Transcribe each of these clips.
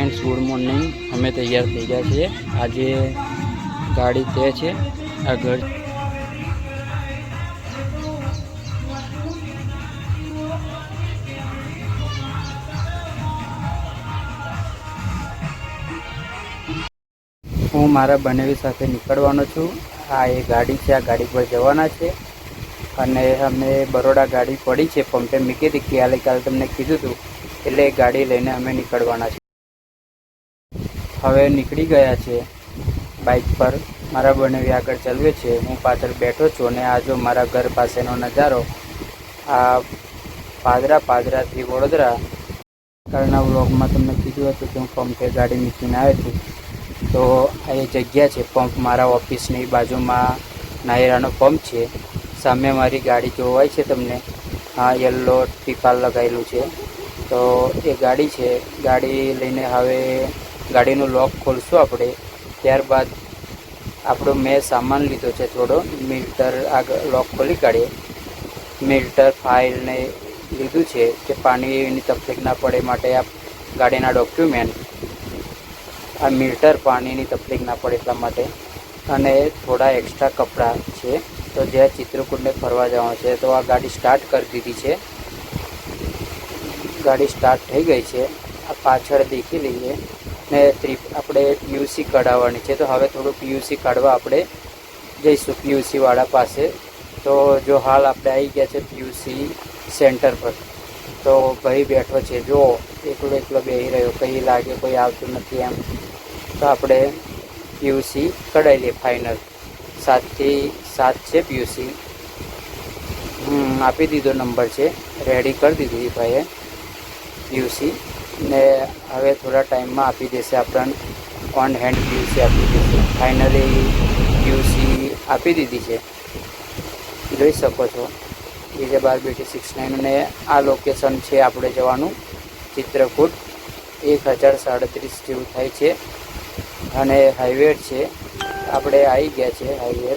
Friends, good morning. અમે તૈયાર થઈ ગયા છીએ. આજે ગાડી તે છે આ ઘર. હું મારા બનેવી સાથે નીકળવાનો છું. આ એ ગાડી છે, આ ગાડી પર જવાના છે. અને અમે બરોડા ગાડી પડી છે પંપે મૂકી હતી કાલે તમને કીધું હતું, એટલે એ ગાડી લઈને અમે નીકળવાના છે. હવે નીકળી ગયા છે બાઇક પર. મારા બનેવી આગળ ચલાવે છે, હું પાછળ બેઠો છું. અને આ જો મારા ઘર પાસેનો નજારો, આ પાદરાથી વડોદરા. કાલના વ્લોગમાં તમને કીધું હતું કે હું પંપે ગાડી મૂકીને આવ્યો છું. તો આ એ જગ્યા છે પંપ, મારા ઓફિસની બાજુમાં નાયરાનો પંપ છે. સામે મારી ગાડી જોવાય છે તમને, હા યલો ટીપાલ લગાવેલું છે. તો એ ગાડી છે. ગાડી લઈને હવે ગાડીનું લોક ખોલશું આપણે. ત્યારબાદ આપણો મેં સામાન લીધો છે થોડો, મિલ્ટર આગળ લોક ખોલી કાઢીએ. મિલ્ટર ફાઇલ ને લીધું છે કે પાણીની તકલીફ ના પડે માટે. આ ગાડીના ડોક્યુમેન્ટ, આ મિલ્ટર પાણીની તકલીફ ના પડે એટલા માટે. અને થોડા એક્સ્ટ્રા કપડાં છે. તો જ્યાં ચિત્રકૂટને ફરવા જવાનું છે, તો આ ગાડી સ્ટાર્ટ કરી દીધી છે. ગાડી સ્ટાર્ટ થઈ ગઈ છે. આ પાછળ દેખી લઈએ ને આપણે પીયુસી કઢાવવાની છે. તો હવે થોડું પીયુસી કાઢવા આપણે જઈશું પીયુસી વાળા પાસે. તો જો હાલ આપણે આવી ગયા છે પીયુસી સેન્ટર પર. તો ભાઈ બેઠો છે, જો એકલો બેસી રહ્યો, કંઈ લાગે કોઈ આવતું નથી એમ. તો આપણે પીયુસી કઢાવી લઈએ ફાઇનલ. 7 થી 7 છે પીયુસી. આપી દીધો નંબર છે, રેડી કરી દીધી ભાઈએ પીયુસી. ને હવે થોડા ટાઈમમાં આપી દેશે આપણને ઓન હેન્ડ પીયુસી આપી દેશે. ફાઇનલી પીયુસી આપી દીધી છે, જોઈ શકો છો. બીજે 12BT69. અને આ લોકેશન છે આપણે જવાનું ચિત્રકૂટ. 1037 જેવું થાય છે. અને હાઈવે છે, આપણે આવી ગયા છે હાઈવે.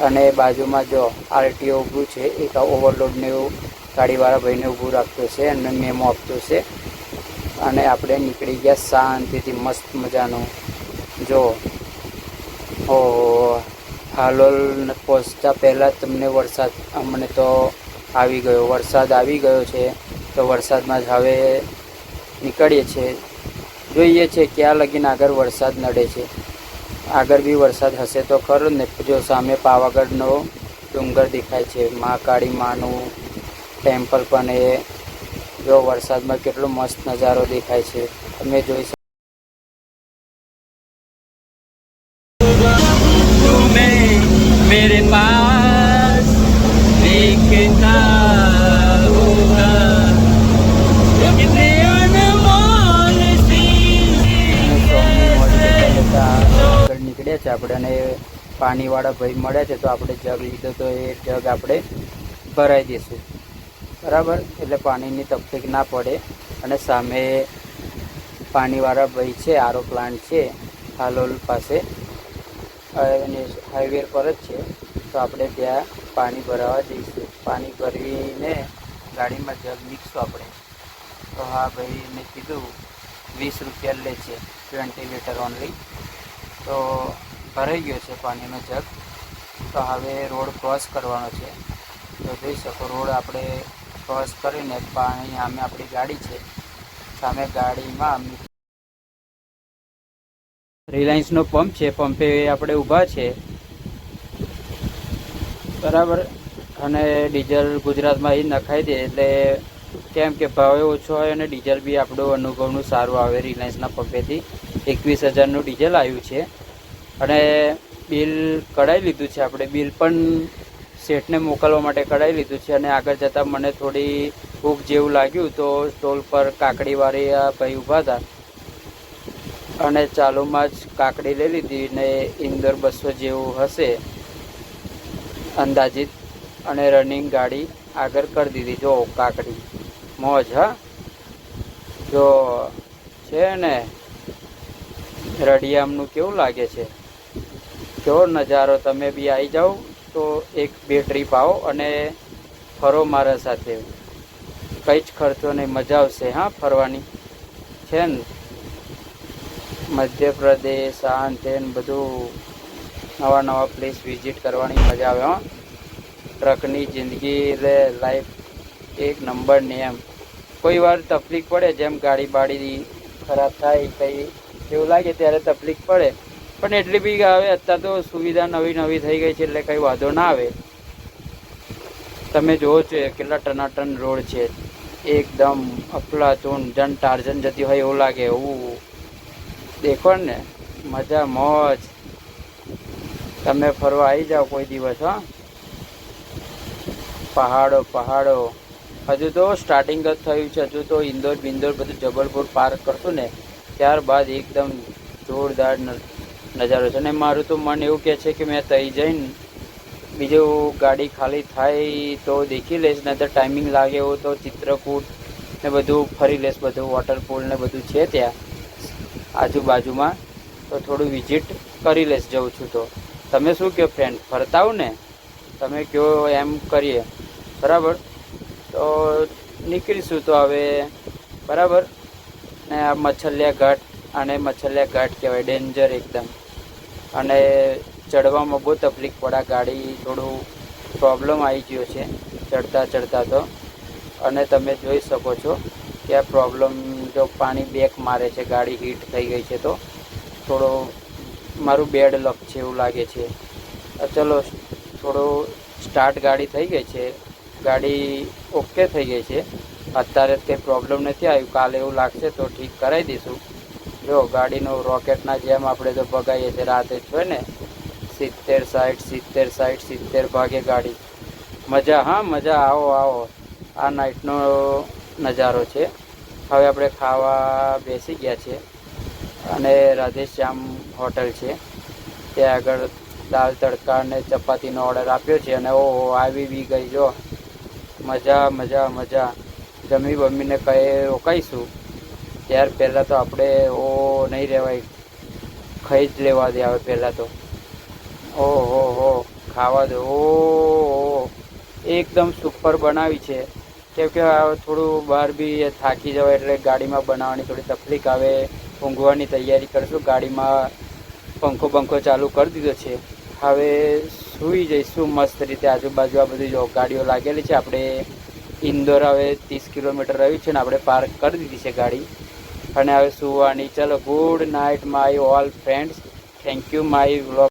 અને બાજુમાં જો આરટીઓ ઊભું છે, એક ઓવરલોડને એવું ગાડીવાળા ભાઈને ઊભું રાખતો છે અને મેમો આપતો છે. અને આપણે નીકળી ગયા શાંતિથી, મસ્ત મજાનું. જો હાલોલ પહોંચતા પહેલાં તમને વરસાદ, અમને તો આવી ગયો, વરસાદ આવી ગયો છે. તો વરસાદમાં જ હવે નીકળીએ છીએ. જોઈએ છે ક્યાં લગીને આગળ વરસાદ નડે છે. આગળ બી વરસાદ હશે તો ખરો ને. જો સામે પાવાગઢનો ડુંગર દેખાય છે, મહાકાળી માનું ટેમ્પલ. પણ એ જો વરસાદમાં કેટલો મસ્ત નજારો દેખાય છે, તમે જોઈ શકો. मेरे पास देखता होगा कितने अनमोल આગળ નીકળ્યા છે આપણે. અને પાણીવાળા ભાઈ મળ્યા છે, તો આપણે જગ લીધો, તો એ જગ આપણે ભરાઈ દઈશું, બરાબર. એટલે પાણીની તકલીફ ના પડે. અને સામે પાણીવાળા ભાઈ છે, આરો પ્લાન્ટ છે હાલોલ પાસે, અને હાઈવે પર જ છે. તો આપણે ત્યાં પાણી ભરાવા જઈશું. પાણી ભરીને ગાડીમાં જગ મૂકીશું આપણે. તો હા ભાઈ મેં કીધું 20 રૂપિયા લે છે, 20 લીટર ઓનલી. તો ભરાઈ ગયો છે પાણીનો જગ. તો હવે રોડ ક્રોસ કરવાનો છે. તો જોઈ શકો, રોડ આપણે ક્રોસ કરીને પાણી, સામે આપણી ગાડી છે, સામે ગાડીમાં રિલાયન્સનો પંપ છે. પંપે આપણે ઊભા છે, બરાબર. અને ડીઝલ ગુજરાતમાં એ નખાઈ દે, એટલે કેમ કે ભાવે ઓછો હોય અને ડીઝલ બી આપણું અનુભવનું સારું આવે. રિલાયન્સના પંપેથી 21,000નું ડીઝલ આવ્યું છે. અને બિલ કઢાવી લીધું છે આપણે. બિલ પણ શેઠને મોકલવા માટે કઢાવી લીધું છે. અને આગળ જતાં મને થોડી ભૂખ જેવું લાગ્યું, તો સ્ટોલ પર કાકડીવાળી ભાઈ ઊભા હતા, અને ચાલુમાં જ કાકડી લઈ લીધી. ને ઇન્દોર 200 જેવું હશે અંદાજિત. અને રનિંગ ગાડી આગળ કરી દીધી. જો કાકડી મોજ, હા જો છે ને રડિયામનું કેવું લાગે છે, કેવો નજારો. તમે બી આવી જાઓ તો 1-2 ટ્રીપ આવો અને ફરો મારા સાથે. કંઈ જ ખર્ચો નહીં, મજા આવશે હા ફરવાની છે ને. મધ્યપ્રદેશ આ તે બધું નવા નવા પ્લેસ વિઝિટ કરવાની મજા આવે. ટ્રકની જિંદગી એટલે લાઈફ એક નંબરની એમ. કોઈ વાર તકલીફ પડે, જેમ ગાડી બાડી ખરાબ થાય કંઈ એવું લાગે ત્યારે તકલીફ પડે, પણ એટલી બી આવે. અત્યારે તો સુવિધા નવી નવી થઈ ગઈ છે એટલે કંઈ વાંધો ના આવે. તમે જોવો છો કેટલા ટનાટન રોડ છે, એકદમ અફલાતૂન, જન ટાર્જન જતી હોય એવું લાગે. એવું દેખો ને, મજા મોજ. તમે ફરવા આવી જાઓ કોઈ દિવસ. હા, પહાડો પહાડો. હજુ તો સ્ટાર્ટિંગ જ થયું છે. હજુ તો ઇન્દોર બિંદોર બધું જબલપુર પાર્ક કરશું ને ત્યારબાદ એકદમ જોરદાર નજારો છે. અને મારું તો મન એવું કહે છે કે મેં તઈ જઈને બીજું ગાડી ખાલી થાય તો દેખી લઈશ, નહીં તો ટાઈમિંગ લાગે એવું તો ચિત્રકૂટ ને બધું ફરી લઈશ. બધું વોટરપૂલ ને બધું છે ત્યાં આજુબાજુમાં, તો થોડું વિઝિટ કરી લઈશ જઉં છું તો. તમે શું કહો ફ્રેન્ડ, ફરતા આવું ને? તમે કહો એમ કરીએ, બરાબર? તો નીકળીશું તો હવે, બરાબર ને? આ મચ્છલિયા ઘાટ, અને મચ્છલિયા ઘાટ કહેવાય, ડેન્જર એકદમ. અને ચડવામાં બહુ તકલીફ પડે, ગાડી થોડું પ્રોબ્લેમ આવી ગયો છે ચડતા તો. અને તમે જોઈ શકો છો કે આ પ્રોબ્લેમ, જો પાણી બેક મારે છે, ગાડી હીટ થઈ ગઈ છે, તો થોડો મારું બેડ લક છે એવું લાગે છે. ચલો થોડું સ્ટાર્ટ ગાડી થઈ ગઈ છે, ગાડી ઓકે થઈ ગઈ છે. અત્યારે કંઈ પ્રોબ્લેમ નથી આવ્યું. કાલે એવું લાગશે તો ઠીક કરાવી દઈશું. જો ગાડીનું રોકેટના જેમ આપણે તો ભગાઈએ છીએ રાતે જ હોય ને, 70 ભાગે ગાડી. મજા, હા મજા. આવો આવો. આ નાઇટનો નજારો છે. હવે આપણે ખાવા બેસી ગયા છે અને રાધેશ્યામ હોટલ છે ત્યાં આગળ દાલ તડકા અને ચપાતીનો ઓર્ડર આપ્યો છે. અને ઓહો, આવી બી ગઈ જો. મજા મજા મજા. જમી બમીને કંઈ રોકાઈશું ત્યાર પહેલાં તો આપણે નહીં રહેવાય, ખાઈ જ લેવા દે. હવે પહેલાં તો ઓહો હો, ખાવા દો. ઓહો, એકદમ સુપર બનાવી છે. કેમ કે થોડું બહાર બી થાકી જવાય એટલે ગાડીમાં બનાવવાની થોડી તકલીફ આવે. ઊંઘવાની તૈયારી કરીશું. ગાડીમાં પંખો બંખો ચાલુ કરી દીધો છે. હવે સૂઈ જઈશું મસ્ત રીતે. આજુબાજુ આ બધી જો ગાડીઓ લાગેલી છે. આપણે ઇન્દોર હવે 30 કિલોમીટર રહ્યું છે ને આપણે પાર્ક કરી દીધી છે ગાડી, અને હવે સુવાની. ચલો, good night my all friends. Thank you my vlog